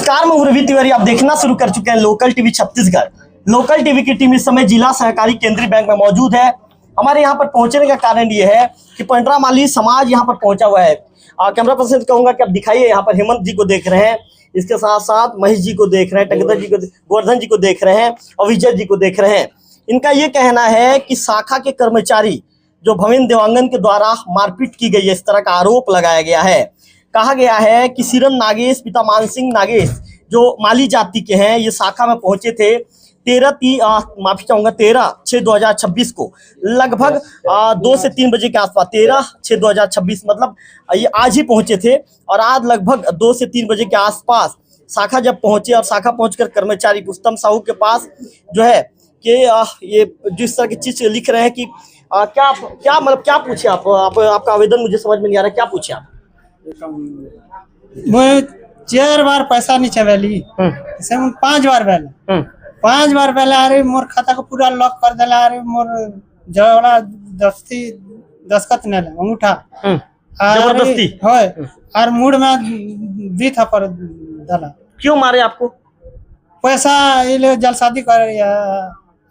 नमस्कार, मैं रवि तिवारी। आप देखना शुरू कर चुके हैं local TV Chhattisgarh. Local TV की टीम इस समय जिला सहकारी केंद्रीय बैंक में मौजूद है। हमारे यहाँ पर पहुंचने का कारण ये है कि पंडरा माली समाज यहाँ पर पहुंचा हुआ है। कैमरा पर्सन कहूंगा कि आप दिखाइए, यहाँ पर हेमंत जी को देख रहे हैं, इसके साथ साथ महेश जी को देख रहे हैं, टंगधर जी को, गोवर्धन जी को देख रहे हैं और विजय जी को देख रहे हैं। इनका ये कहना है कि शाखा के कर्मचारी जो भवेंद्र देवांगन के द्वारा मारपीट की गई है, इस तरह का आरोप लगाया गया है। कहा गया है कि सीरम नागेश पिता मानसिंह नागेश जो माली जाति के हैं, ये शाखा में पहुंचे थे 13/6/2026 को लगभग 2 से 3 बजे के आसपास। 13/6/2026 मतलब ये आज ही पहुंचे थे और आज लगभग 2 से 3 बजे के आसपास शाखा जब पहुंचे और शाखा पहुंचकर कर्मचारी पुष्तम साहू के पास जो है कि ये जिस तरह की चीज लिख रहे हैं कि क्या मतलब क्या पूछे आपका आवेदन मुझे समझ में नहीं आ रहा, क्या पूछे आप? मैं 4 बार पैसा नहीं चवेली, इसे 5 बार पहले 5 बार पहले अरे मोर खाता को पूरा लॉक कर देला। अरे मोर जवड़ा दस्तखत ने अंगूठा जबरदस्ती होय और मूड में दी था पर डाला। क्यों मारे आपको? पैसा ये जलसाजी कर या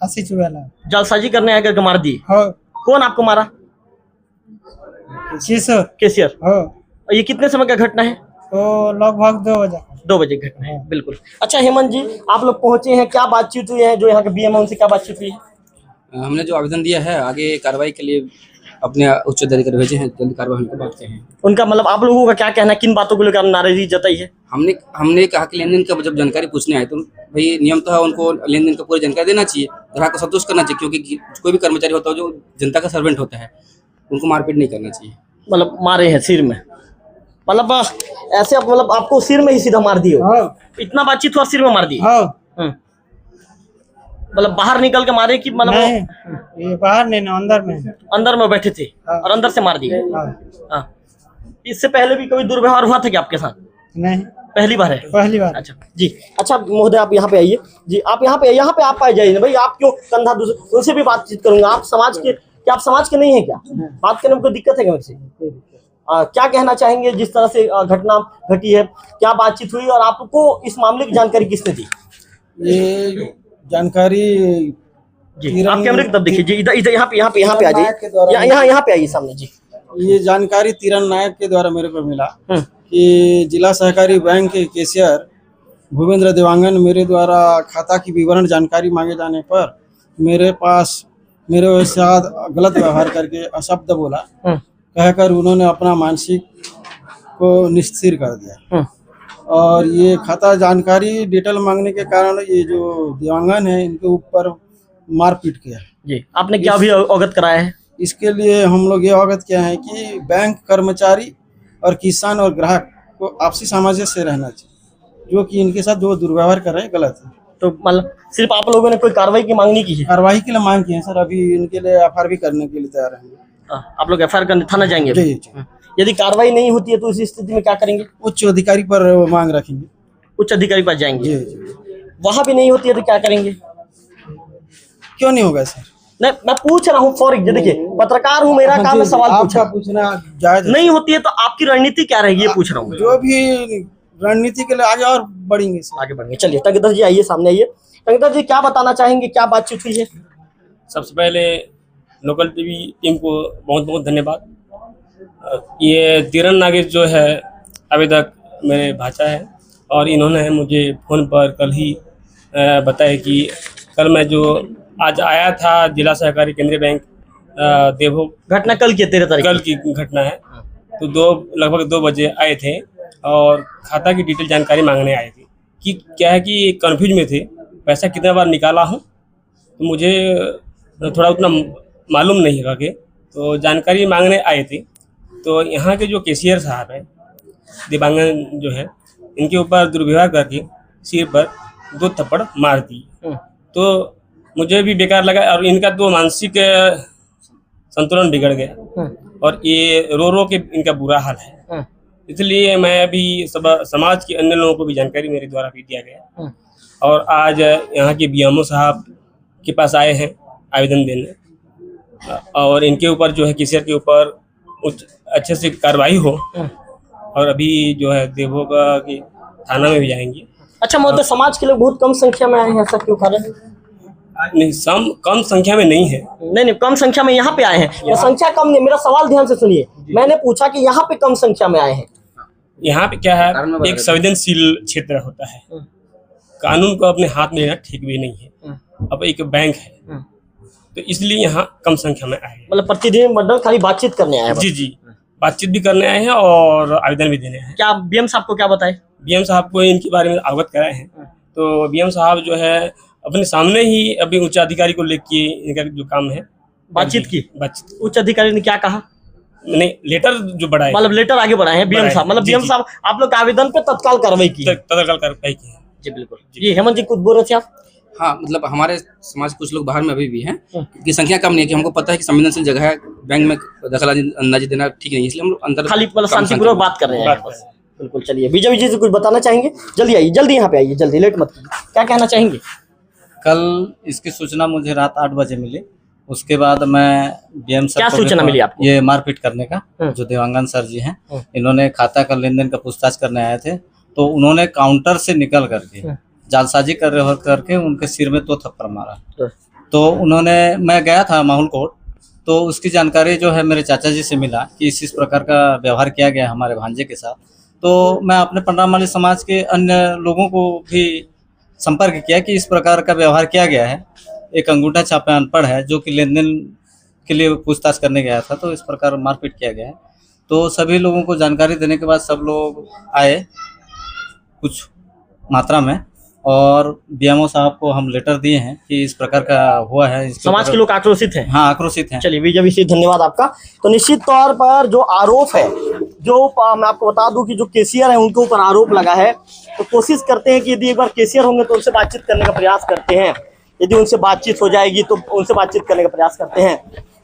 हंसी चुवेला, जलसाजी करने आकर मार दी। हो कौन आपको मारा? केसियर। हो। ये कितने समय का घटना है? तो लगभग 2 बजे घटना है। बिल्कुल। अच्छा हेमंत जी, आप लोग पहुंचे हैं, क्या बातचीत हुई है? जो यहाँ के बीएम है उनसे क्या बातचीत हुई है? हमने जो आवेदन दिया है आगे कार्रवाई के लिए अपने उच्च अधिकारी भेजे हैं, जल्द कार्रवाई होने को बात हैं। उनका मतलब आप लोगों का क्या कहना है, किन बातों को लेकर नाराजगी जताई है? हमने कहा कि लेन देन का जब जानकारी पूछने आए तो भाई नियम तो है उनको लेन देन का पूरी जानकारी देना चाहिए, ग्राहक को संतुष्ट करना चाहिए, क्योंकि कोई भी कर्मचारी होता है जो जनता का सर्वेंट होता है उनको मारपीट नहीं करना चाहिए। मतलब मारे हैं सिर में, मतलब ऐसे मतलब आपको सिर में ही सीधा मार दिए? इतना बातचीत हुआ, सिर में मार दिए? मतलब बाहर निकल के मारे कि मतलब ये बाहर नहीं ना, अंदर में बैठे थे और अंदर से मार दिए? इससे पहले भी कभी दुर्व्यवहार हुआ था क्या आपके साथ? नहीं, पहली बार है। पहली बार। अच्छा जी। अच्छा महोदय, आप यहाँ पे आइए जी, आप यहाँ पे आप आ जाइए भाई। आप क्यों कंधा दूसरे, उनसे भी बातचीत करूंगा। आप समाज के, क्या आप समाज के नहीं है क्या? बात करने में कोई दिक्कत है क्या मुझसे? क्या कहना चाहेंगे जिस तरह से घटना घटी है, क्या बातचीत हुई और आपको इस मामले की जानकारी किसने दी? ये जानकारी जी आप कैमरे की तरफ देखिए जी, इधर यहाँ पे आ जाइए, यहाँ पे आइए सामने जी। ये जानकारी तीरन नायक के द्वारा मेरे को मिला कि जिला सहकारी बैंक के कैशियर भूपेंद्र देवांगन मेरे द्वारा खाता की विवरण जानकारी मांगे जाने पर मेरे साथ गलत व्यवहार करके अशब्द बोला, कहकर उन्होंने अपना मानसिक को निस्थिर कर दिया। और ये खाता जानकारी डिटेल मांगने के कारण ये जो देवांगन है इनके ऊपर मारपीट किया जी। आपने क्या भी अवगत कराया है? इसके लिए हम लोग ये अवगत किया है कि बैंक कर्मचारी और किसान और ग्राहक को आपसी सामंजस्य से रहना चाहिए, जो कि इनके साथ जो दुर्व्यवहार कर रहे हैं गलत है। तो मतलब सिर्फ आप लोगों ने कोई कार्रवाई की मांग नहीं की है? कार्रवाई के लिए मांग की है सर, अभी इनके लिए एफआईआर भी करने के लिए तैयार हैं। आप लोग एफआईआर करने थाना जाएंगे? जी। यदि कार्रवाई नहीं होती है तो इस स्थिति में क्या करेंगे? उच्च अधिकारी पर मांग रखेंगे। उच्च अधिकारी पास जाएंगे? जी। वहां भी नहीं होती है तो क्या करेंगे? क्यों नहीं होगा सर? नहीं, मैं पूछ रहा हूँ फॉर एग्जाम्पल, देखिए पत्रकार हूँ, मेरा काम है सवाल पूछना जायज नहीं होती है तो आपकी रणनीति क्या रहेगी, ये पूछ रहा हूँ। जो भी रणनीति के लिए आगे और बढ़ेंगे सर। आगे बढ़ेंगे। चलिए टंगधर जी आइए, सामने आइए। टंगधर जी क्या बताना चाहेंगे, क्या बातचीत हुई है? सबसे पहले लोकल टीवी टीम को बहुत बहुत धन्यवाद। ये तीरन नागेश जो है आवेदक मेरे भाचा है और इन्होंने मुझे फ़ोन पर कल ही बताया कि कल मैं जो आज आया था जिला सहकारी केंद्रीय बैंक देवभोग। घटना कल की 13 तारीख कल की घटना है। तो लगभग 2 बजे आए थे और खाता की डिटेल जानकारी मांगने आए थे कि क्या है कि कन्फ्यूज में थे, पैसा कितना बार निकाला हूँ तो मुझे थोड़ा उतना मालूम नहीं है कि, तो जानकारी मांगने आए थे। तो यहाँ के जो कैशियर साहब है देवांगन जो है, इनके ऊपर दुर्व्यवहार करके सिर पर 2 थप्पड़ मार दिए। तो मुझे भी बेकार लगा और इनका तो मानसिक संतुलन बिगड़ गया और ये रो के इनका बुरा हाल है। इसलिए मैं अभी समाज के अन्य लोगों को भी जानकारी मेरे द्वारा भी दिया गया और आज यहाँ के बीएमओ साहब के पास आए हैं आवेदन देने और इनके ऊपर जो है कैशियर के ऊपर अच्छे से कार्रवाई हो और अभी जो है देवभोग के थाना में भी जाएंगे अच्छा महोदय, समाज के लोग बहुत कम संख्या में आए हैं, ऐसा क्यों कारण? नहीं, कम संख्या में नहीं है। नहीं, कम संख्या में यहाँ पे आए हैं, तो संख्या कम नहीं, मेरा सवाल ध्यान से सुनिए। मैंने पूछा कि यहाँ पे कम संख्या में आए हैं। यहाँ पे क्या है, एक संवेदनशील क्षेत्र होता है, कानून को अपने हाथ में लेना ठीक भी नहीं है। अब एक बैंक है, तो इसलिए यहाँ कम संख्या में आए हैं। मतलब प्रतिनिधि मंडल खाली बातचीत करने आए हैं? जी, बातचीत भी करने आए हैं और आवेदन भी देने आए हैं। क्या बीएम साहब को क्या बताए? बीएम साहब को इनके बारे में अवगत कराए हैं, तो बीएम साहब जो है अपने सामने ही अभी उच्च अधिकारी को लेके इनका जो काम है बातचीत की। उच्च अधिकारी ने क्या कहा? नहीं, लेटर जो बढ़ाए, मतलब लेटर आगे बढ़ाए हैं बीएम साहब, मतलब बीएम साहब आप लोग के आवेदन पे तत्काल कार्रवाई की? तत्काल कार्रवाई की है। जी बिल्कुल। जी हेमंत जी, कुछ बोल रहे थे आप? हाँ, मतलब हमारे समाज के कुछ लोग बाहर में अभी भी हैं, क्योंकि संख्या कम नहीं है, कि हमको पता है कि संवेदनशील जगह है, बैंक में दखल अंदाजी देना ठीक नहीं है, इसलिए हम लोग अंदर खाली मतलब शांतिपूर्वक बात कर रहे हैं बस। बिल्कुल, चलिए विजय जी से कुछ बताना चाहेंगे? जल्दी आइए, जल्दी यहाँ पे आइए, जल्दी, लेट मत कीजिए। क्या कहना चाहेंगे? कल इसकी सूचना मुझे रात 8 बजे मिली। उसके बाद मैं बीएम सर क्या को सूचना मिली आपको? ये मारपीट करने का, जो देवांगन सर जी हैं, इन्होंने खाता का लेन देन का पूछताछ करने आए थे, तो उन्होंने काउंटर से निकल करके जालसाजी कर रहे हो करके उनके सिर में 2 थप्पड़ मारा। तो मैं गया था माहौल कोर्ट, तो उसकी जानकारी जो है मेरे चाचा जी से मिला कि इस प्रकार का व्यवहार किया गया हमारे भांजे के साथ। तो मैं अपने पंडरामाली समाज के अन्य लोगों को भी संपर्क किया कि इस प्रकार का व्यवहार किया गया है। एक अंगूठा छापे अनपढ़ है जो कि लेन देन के लिए पूछताछ करने गया था, तो इस प्रकार मारपीट किया गया है। तो सभी लोगों को जानकारी देने के बाद सब लोग आए कुछ मात्रा में, और बीएमओ साहब को हम लेटर दिए हैं कि इस प्रकार का हुआ है। समाज के लोग आक्रोशित हैं? हाँ, आक्रोशित हैं। चलिए विजय जी, धन्यवाद आपका। तो निश्चित तौर पर जो आरोप है, जो मैं आपको बता दूं कि जो केसीआर है उनके ऊपर आरोप लगा है, तो कोशिश करते हैं कि यदि एक बार केसीआर होंगे तो उनसे बातचीत करने का प्रयास करते हैं, यदि उनसे बातचीत हो जाएगी तो उनसे बातचीत करने का प्रयास करते हैं।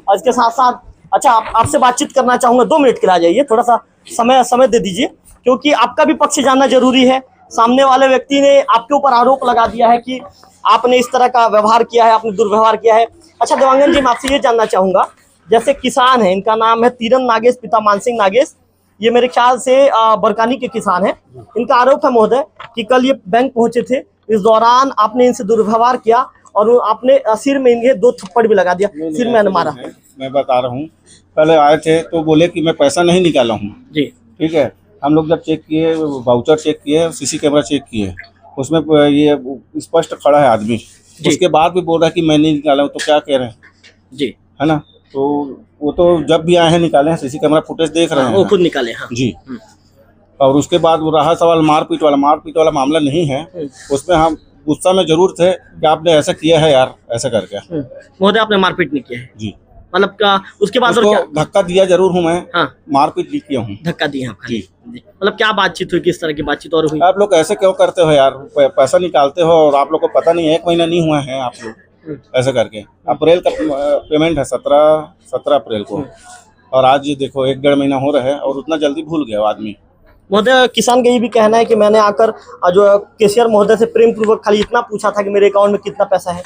और इसके साथ साथ अच्छा, आपसे बातचीत करना चाहूँगा, 2 मिनट के लिए आ जाइए, थोड़ा सा समय दे दीजिए, क्योंकि आपका भी पक्ष जानना जरूरी है। सामने वाले व्यक्ति ने आपके ऊपर आरोप लगा दिया है कि आपने इस तरह का व्यवहार किया है, आपने दुर्व्यवहार किया है। अच्छा देवांगन जी, मैं आपसे ये जानना चाहूँगा, जैसे किसान है, इनका नाम है तीरन नागेश, पिता मानसिंह नागेश, ये मेरे ख्याल से बरकानी के किसान हैं। इनका आरोप है महोदय कि कल ये बैंक पहुंचे थे, इस दौरान आपने इनसे दुर्व्यवहार किया और आपने सिर में इन्हें 2 थप्पड़ भी लगा दिया, सिर में मारा। मैं बता रहा हूँ, पहले आए थे तो बोले कि मैं पैसा नहीं निकाला हूँ जी, ठीक है। हम लोग जब चेक किए, वाउचर चेक किए, सीसी कैमरा चेक किए, उसमें ये स्पष्ट खड़ा है आदमी, उसके बाद भी बोल रहा है कि मैं नहीं निकाला हूँ, तो क्या कह रहे हैं जी, है ना। तो वो तो जब भी आए हैं निकाले हैं, सीसी कैमरा फुटेज देख रहे हैं, वो खुद निकाले। हाँ जी। और उसके बाद वो रहा सवाल मारपीट वाला मामला नहीं है, उसमें हम गुस्सा में जरूर थे कि आपने ऐसा किया है यार, ऐसा करके। महोदय आपने मारपीट नहीं किया है जी, मतलब का उसके बाद और उसको क्या? धक्का दिया जरूर हूँ मैं, हाँ, मारपीट नहीं किया हूँ। धक्का दिया आप जी। मतलब क्या बातचीत हुई, किस तरह की बातचीत और हुई? आप लोग ऐसे क्यों करते हो यार, पैसा निकालते हो और आप लोग को पता नहीं है, 1 महीना नहीं हुआ है आप लोग ऐसे करके। अप्रैल का पेमेंट है 17 अप्रैल को, और आज ये देखो 1-1.5 महीना हो रहा है और उतना जल्दी भूल गया आदमी। महोदय किसान का ये भी कहना है कि मैंने आकर जो केसीआर महोदय से प्रेम पूर्वक खाली इतना पूछा था कि मेरे अकाउंट में कितना पैसा है।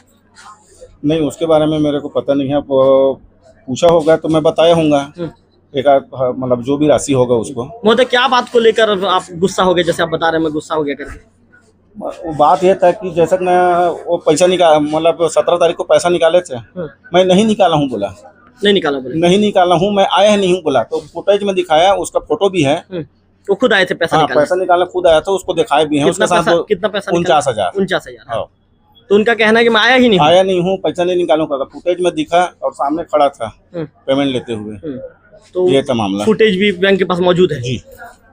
नहीं, उसके बारे में मेरे को पता नहीं है, पूछा होगा तो मैं बताया होऊंगा, एक मतलब जो भी राशि होगा उसको। महोदय क्या बात को लेकर आप गुस्सा हो गए, जैसे आप बता रहे हैं मैं गुस्सा हो गया करके? वो बात ये था कि जैसे मैं वो पैसा मतलब 17 तारीख को पैसा निकाले थे, मैं नहीं निकाला हूँ बोला, नहीं निकाला बोले, नहीं निकाला हूँ, मैं आया नहीं हूँ बोला। तो फुटेज में दिखाया, उसका फोटो भी है, वो खुद आए थे पैसा निकालने? पैसा निकालने खुद आया था, उसको दिखाए भी हैं। उसके साथ कितना पैसा? 49,000। 49,000। तो उनका कहना है कि मैं आया ही नहीं, आया नहीं हूँ, पैसा नहीं निकालूंगा। फुटेज में दिखा और सामने खड़ा था पेमेंट लेते हुए, तो ये था मामला। फुटेज भी बैंक के पास मौजूद है जी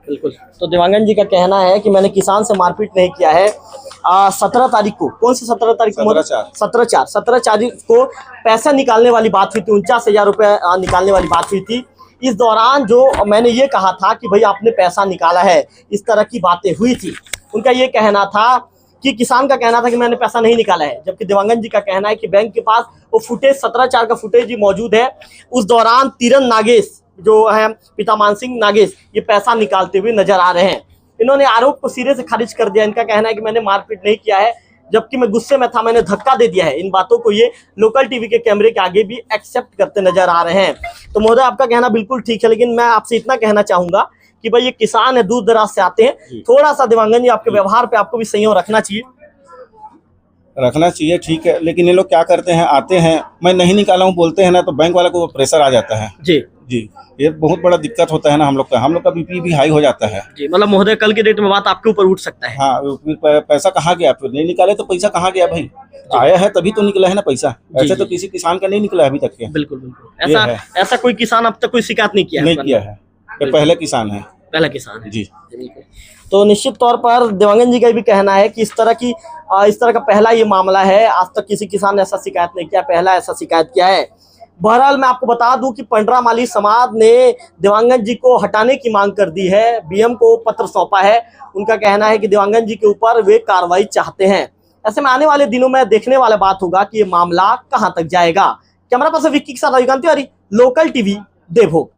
बिल्कुल। तो देवांगन जी का कहना है कि मैंने किसान से मारपीट नहीं किया है। 17 तारीख को, कौन सी 17 तारीख को? 17 तारीख को पैसा निकालने वाली बात हुई थी, 49,000 रुपये निकालने वाली बात हुई थी। इस दौरान जो मैंने ये कहा था कि भाई आपने पैसा निकाला है, इस तरह की बातें हुई थी। उनका ये कहना था कि किसान का कहना था कि मैंने पैसा नहीं निकाला है, जबकि देवांगन जी का कहना है कि बैंक के पास वो फुटेज 17/4 का फुटेज ही मौजूद है। उस दौरान तीरन नागेश जो है, पिता मानसिंह नागेश, ये पैसा निकालते हुए नजर आ रहे हैं। इन्होंने आरोप को सिरे से खारिज कर दिया। इनका कहना है कि मैंने मारपीट नहीं किया है, जबकि मैं गुस्से में था, मैंने धक्का दे दिया है। इन बातों को ये लोकल टीवी के कैमरे के आगे भी एक्सेप्ट करते नजर आ रहे हैं। तो महोदय आपका कहना बिल्कुल ठीक है, लेकिन मैं आपसे इतना कहना चाहूंगा कि भाई ये किसान है, दूर दराज से आते हैं, थोड़ा सा दिवांगन जी आपके व्यवहार पे आपको भी संयम रखना चाहिए। रखना चाहिए, ठीक है, लेकिन ये लोग क्या करते हैं, आते हैं, मैं नहीं निकाला हूँ बोलते हैं ना, तो बैंक वाले को प्रेशर आ जाता है जी जी। ये बहुत बड़ा दिक्कत होता है ना हम लोग का बीपी भी हाई हो जाता है। जी, मतलब महोदय कल के डेट में बात आपके ऊपर उठ सकता है। हाँ, फिर पैसा कहाँ गया, फिर नहीं निकाले तो पैसा कहाँ गया भाई, आया है तभी तो निकला है ना पैसा, ऐसे तो किसी किसान का नहीं निकला अभी तक के। बिल्कुल बिल्कुल, ऐसा कोई किसान अब तक कोई शिकायत नहीं किया है? नहीं किया है, ये पहले किसान है। पहला किसान है जी। तो निश्चित तौर पर दिवांगन जी का भी कहना है कि इस तरह का पहला ये मामला है, आज तक किसी किसान ने ऐसा शिकायत नहीं किया, पहला ऐसा शिकायत किया है। बहरहाल मैं आपको बता दूं कि पंडरा माली समाज ने दिवांगन जी को हटाने की मांग कर दी है, बीएम को पत्र सौंपा है। उनका कहना है कि दिवांगन जी के ऊपर वे कार्रवाई चाहते हैं। ऐसे में आने वाले दिनों में देखने वाला बात होगा कि ये मामला कहां तक जाएगा। कैमरा पर्सन विक्की के साथ रविकांत तिवारी, लोकल टीवी, देवभोग।